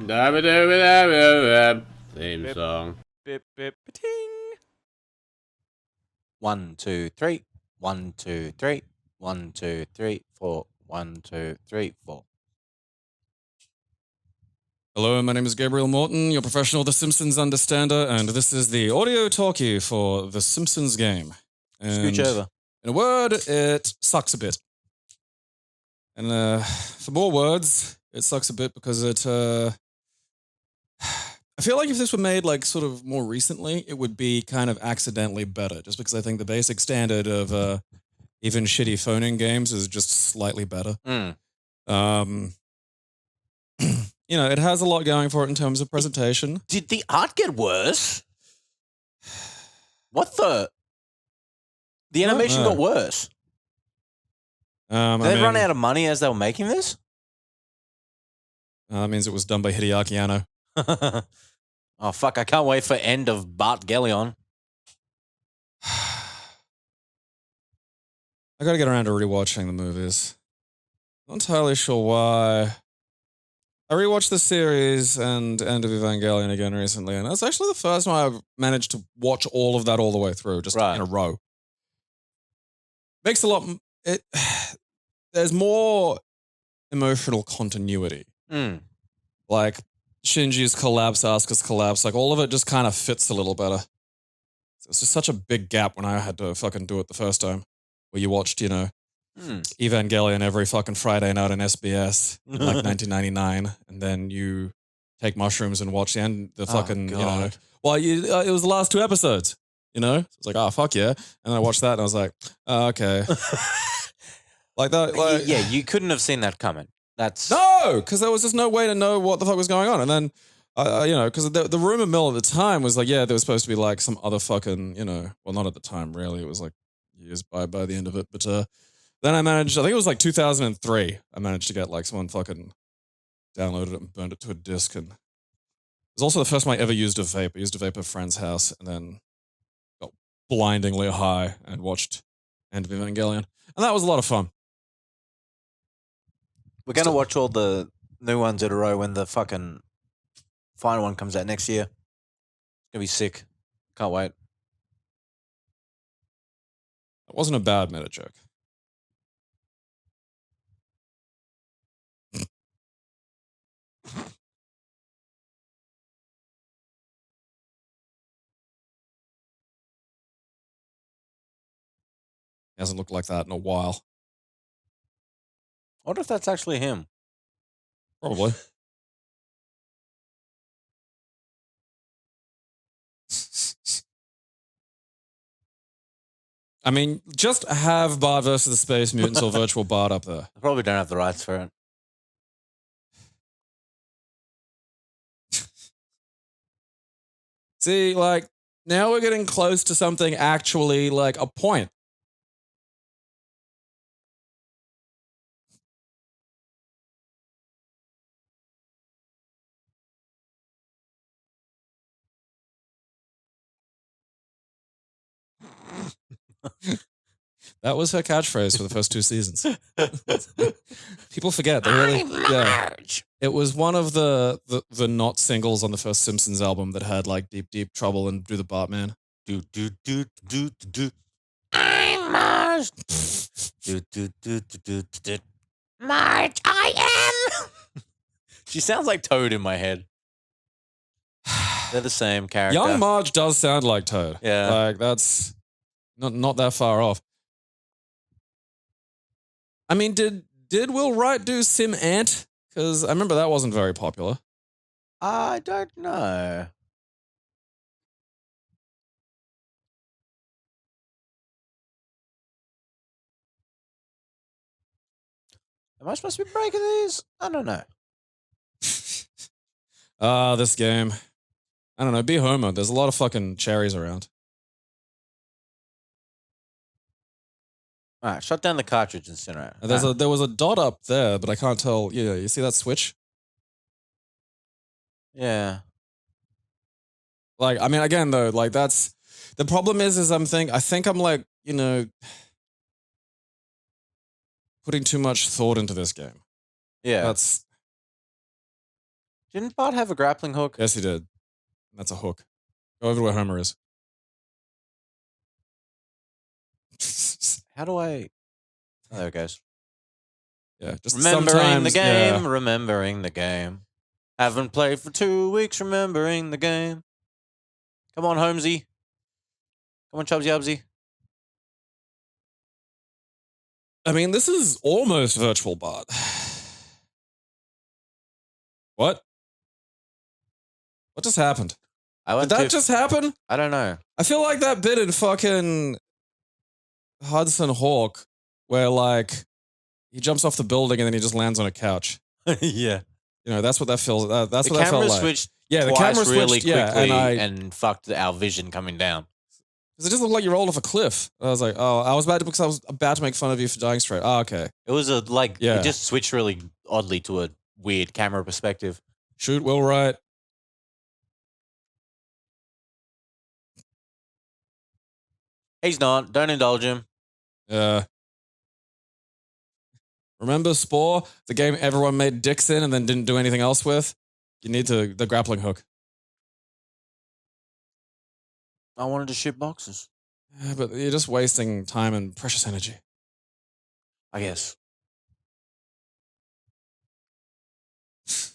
Theme song. Bip, bip, ting. 1, 2, 3. 1, 2, 3. 1, 2, 3, 4. 1, 2, 3, 4. Hello, my name is Gabriel Morton, your professional The Simpsons understander, and this is the audio talkie for the Simpsons game. And Scooch over. in a word, it sucks a bit. And for more words, it sucks a bit because it. I feel like if this were made like sort of more recently, it would be kind of accidentally better. Just because I think the basic standard of even shitty phoning games is just slightly better. You know, it has a lot going for it in terms of presentation. Did the art get worse? What the? The animation got worse. Did they run out of money as they were making this? That means it was done by Hideaki Anno. Oh, fuck. I can't wait for end of Bart Gellion. I gotta get around to rewatching the movies. Not entirely sure why. I rewatched the series and End of Evangelion again recently, and that's actually the first time I've managed to watch all of that all the way through, just in a row. Makes a lot... There's more emotional continuity. Like, Shinji's collapse, Asuka's collapse, like all of it just kind of fits a little better. It's just such a big gap when I had to fucking do it the first time, where you watched, you know, Evangelion every fucking Friday night on SBS in like 1999, and then you take mushrooms and watch the fucking, you know, well, it was the last 2 episodes, you know? So it's like, oh, fuck yeah. And I watched that and I was like, oh, okay. Like that, like... Yeah, you couldn't have seen that coming. That's... No, because there was just no way to know what the fuck was going on. And then, you know, because the rumor mill at the time was like, yeah, there was supposed to be like some other fucking, you know, well, not at the time, really. It was like years by the end of it. But then I managed, I think it was like 2003, I managed to get like someone fucking downloaded it and burned it to a disc. And it was also the first time I ever used a vape. I used a vape at a friend's house and then got blindingly high and watched End of Evangelion. And that was a lot of fun. We're going to watch all the new ones in a row when the fucking final one comes out next year. It's going to be sick. Can't wait. That wasn't a bad meta joke. He hasn't looked like that in a while. I wonder if that's actually him. Probably. I mean, just have Bart versus the Space Mutants or Virtual Bart up there. I probably don't have the rights for it. See, like, now we're getting close to something actually, like, a point. That was her catchphrase for the first 2 seasons. People forget. They really, yeah. It was one of the not singles on the first Simpsons album that had like Deep Deep Trouble and Do the Bartman. Do. I'm Marge. Do. Marge, I am. She sounds like Toad in my head. They're the same character. Young Marge does sound like Toad. Yeah. Like, that's not that far off. I mean, did Will Wright do Sim Ant? Because I remember that wasn't very popular. I don't know. Am I supposed to be breaking these? I don't know. This game. I don't know. Be Homer. There's a lot of fucking cherries around. All right, shut down the cartridge incinerator. There was a dot up there, but I can't tell. Yeah, you see that switch? Yeah. Like, I mean, again though, like that's the problem is I think I'm like, you know, putting too much thought into this game. Yeah. That's Didn't Bart have a grappling hook? Yes, he did. That's a hook. Go over to where Homer is. How do I... Oh, there it goes. Yeah, just Remembering the sometimes, game, yeah. remembering the game. Haven't played for 2 weeks, remembering the game. Come on, Holmesy. Come on, Chubsy Ubsy. I mean, this is almost virtual Bart. What? What just happened? Did that just happen? I don't know. I feel like that bit in fucking Hudson Hawk where, like, he jumps off the building and then he just lands on a couch. Yeah. You know, that's what that feels. That's The what that felt camera like. switched Yeah, the twice camera switched really quickly yeah, and fucked our vision coming down. because it just looked like you rolled off a cliff. I was like, oh, I was about to make fun of you for dying straight. Oh, okay. It was Yeah. it just switched really oddly to a weird camera perspective. Shoot Will Wright. He's not. Don't indulge him. Yeah. Remember Spore, the game everyone made dicks in and then didn't do anything else with? You need the grappling hook. I wanted to ship boxes. Yeah, but you're just wasting time and precious energy. I guess.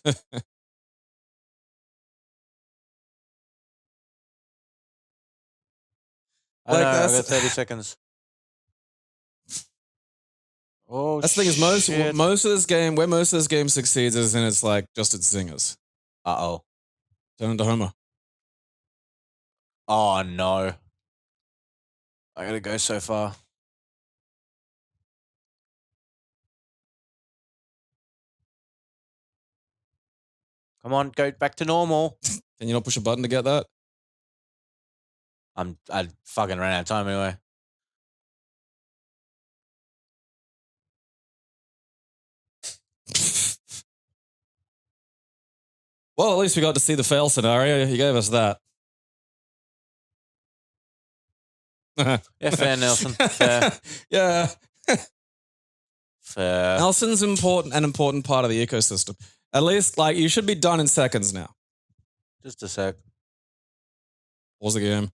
I know, I got 30 seconds. Oh, that's the thing is most of this game, where most of this game succeeds is in its like just its zingers. Uh-oh. Turn into Homer. Oh, no. I gotta go so far. Come on, go back to normal. Can you not push a button to get that? I fucking ran out of time anyway. Well, at least we got to see the fail scenario. He gave us that. Yeah, fair, Nelson. Fair. Yeah. Fair. Nelson's an important part of the ecosystem. At least, like, you should be done in seconds now. Just a sec. Pause the game.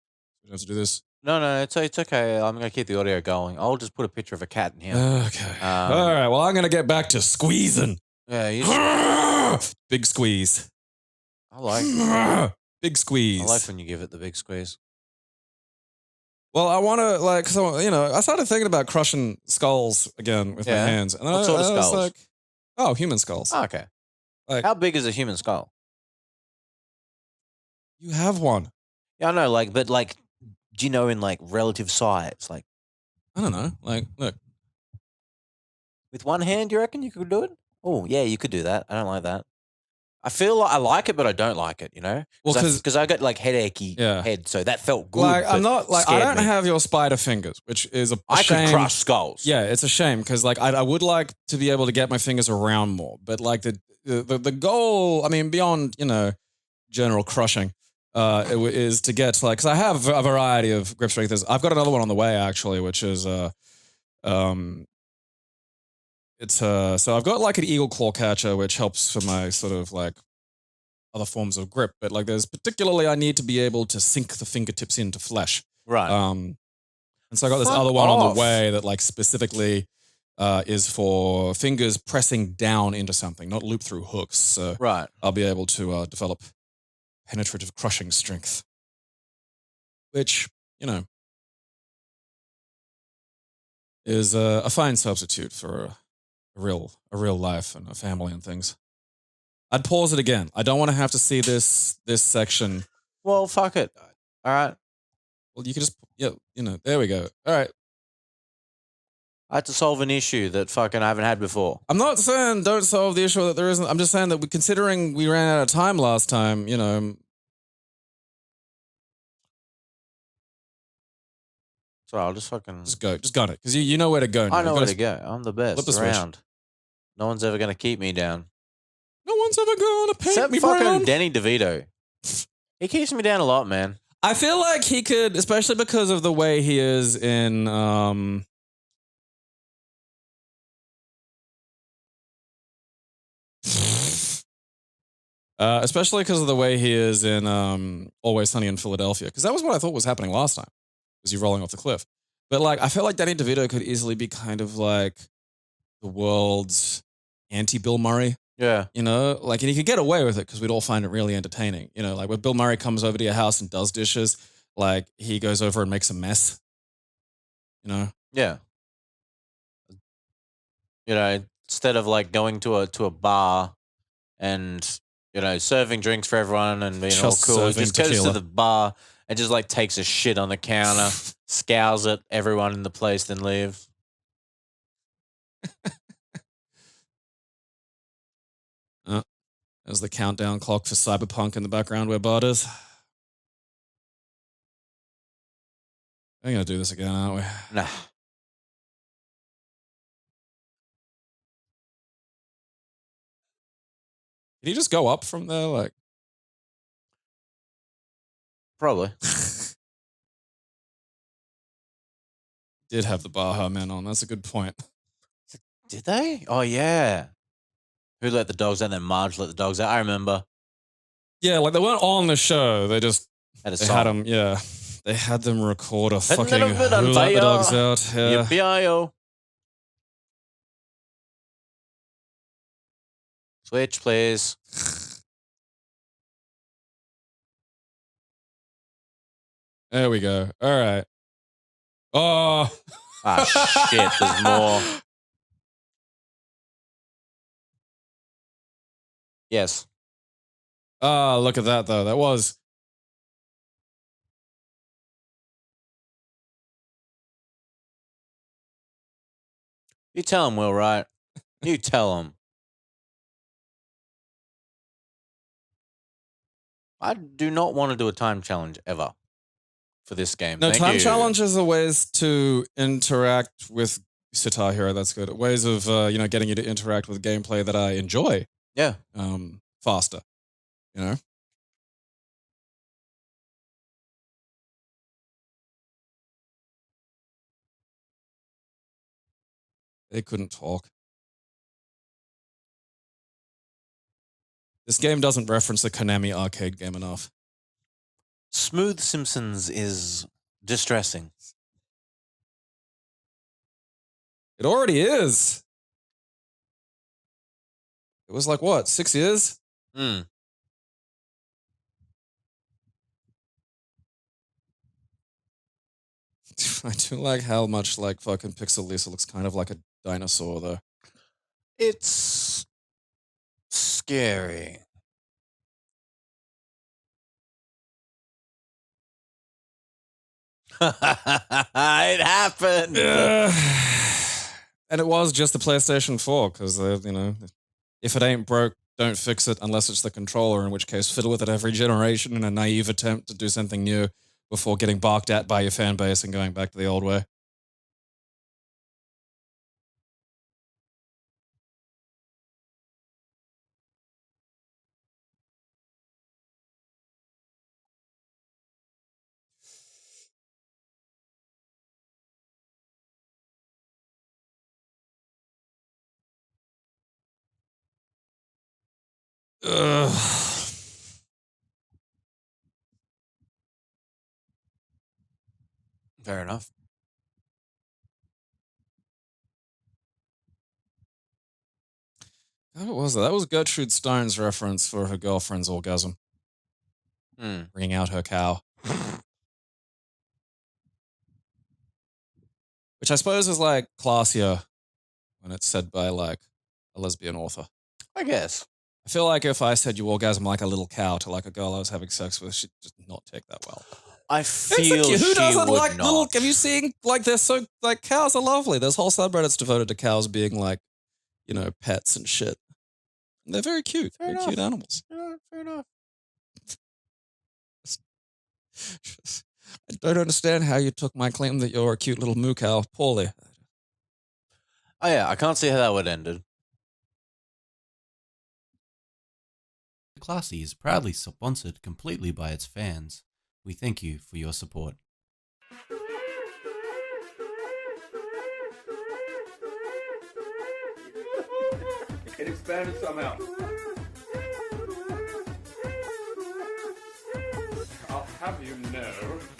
We don't have to do this. No, it's okay. I'm going to keep the audio going. I'll just put a picture of a cat in here. Okay. All right, well, I'm going to get back to squeezing. Yeah, big squeeze. I like big squeeze. I like when you give it the big squeeze. Well, I want to, like, so, you know, I started thinking about crushing skulls again with my hands. And what sort of skulls? Like, oh, human skulls. Oh, okay. Like, how big is a human skull? You have one. Yeah, I know, like, but, like, do you know in, like, relative size? Like, I don't know. Like, look. With one hand, you reckon you could do it? Oh, yeah, you could do that. I don't like that. I feel like I like it, but I don't like it, you know? Well, because I got, like, headachy head, so that felt good. Like, I'm not, like, I don't me. have your spider fingers, which is a I shame. could crush skulls. Yeah, it's a shame, because, like, I would like to be able to get my fingers around more, but, like, the goal, I mean, beyond, you know, general crushing, is to get, like, because I have a variety of grip strength. I've got another one on the way, actually, which is, so I've got like an eagle claw catcher, which helps for my sort of like other forms of grip. But like there's particularly I need to be able to sink the fingertips into flesh. Right. And so I got this other one on the way that like specifically is for fingers pressing down into something, not loop through hooks. So I'll be able to develop penetrative crushing strength, which, you know, is a fine substitute for a real life and a family and things. I'd pause it again. I don't want to have to see this section. Well, fuck it. All right. Well, you could just, yeah, you know, there we go. All right. I had to solve an issue that fucking I haven't had before. I'm not saying don't solve the issue that there isn't. I'm just saying that considering we ran out of time last time, you know. So I'll just fucking... Just gun it. Because you know where to go now. I know where to go. I'm the best flip the around. No one's ever going to keep me down. No one's ever going to paint me fucking brown. Danny DeVito. He keeps me down a lot, man. I feel like he could, especially because of the way he is in Especially because of the way he is in Always Sunny in Philadelphia. Because that was what I thought was happening last time. Was he rolling off the cliff? But like, I feel like Danny DeVito could easily be kind of like the world's anti-Bill Murray. Yeah. You know, like, and he could get away with it because we'd all find it really entertaining. You know, like when Bill Murray comes over to your house and does dishes, like he goes over and makes a mess. You know? Yeah. You know, instead of like going to a bar and, you know, serving drinks for everyone and being all Just cool, he serving just goes to tequila. the bar and just like takes a shit on the counter, scours at everyone in the place, then leaves. There's the countdown clock for Cyberpunk in the background where Bart is. We're going to do this again, aren't we? Nah. Did he just go up from there? Like, Probably. did have the Baja Men on. That's a good point. Did they? Oh, yeah. Who let the dogs out? Then Marge let the dogs out. I remember. Yeah, like they weren't on the show. They just Had a they song. had them. Yeah, they had them record a Setting fucking it up on Who Let the fire. Dogs Out. Yeah. Yippee-i-yo. Switch, please. There we go. All right. Oh. Ah, shit. There's more. Yes. Oh, look at that though. That was. You tell him, Will, right? You tell him. I do not want to do a time challenge ever for this game. No, Thank time you. challenges are ways to interact with Sitar Hero. That's good. Ways of getting you to interact with gameplay that I enjoy. Yeah. Faster. You know. They couldn't talk. This game doesn't reference the Konami arcade game enough. Smooth Simpsons is distressing. It already is. It was like, what, 6 years? Hmm. I do like how much like fucking Pixel Lisa looks kind of like a dinosaur though. It's scary. It happened. And it was just the PlayStation 4 because, if it ain't broke, don't fix it unless it's the controller, in which case fiddle with it every generation in a naive attempt to do something new before getting barked at by your fan base and going back to the old way. Ugh. Fair enough. What was that? That was Gertrude Stein's reference for her girlfriend's orgasm. Bringing out her cow. Which I suppose is like classier when it's said by like a lesbian author. I guess. I feel like if I said you orgasm like a little cow to like a girl I was having sex with, she'd just not take that well. I feel Who she doesn't would like not. little? Have you seen like they're so like cows are lovely. There's whole subreddits devoted to cows being like, pets and shit. And they're very cute. Fair Very enough. cute animals. Yeah, fair enough. I don't understand how you took my claim that you're a cute little moo cow poorly. Oh yeah, I can't see how that would have ended. KeepetClassy is proudly sponsored completely by its fans. We thank you for your support. It expanded somehow. have you know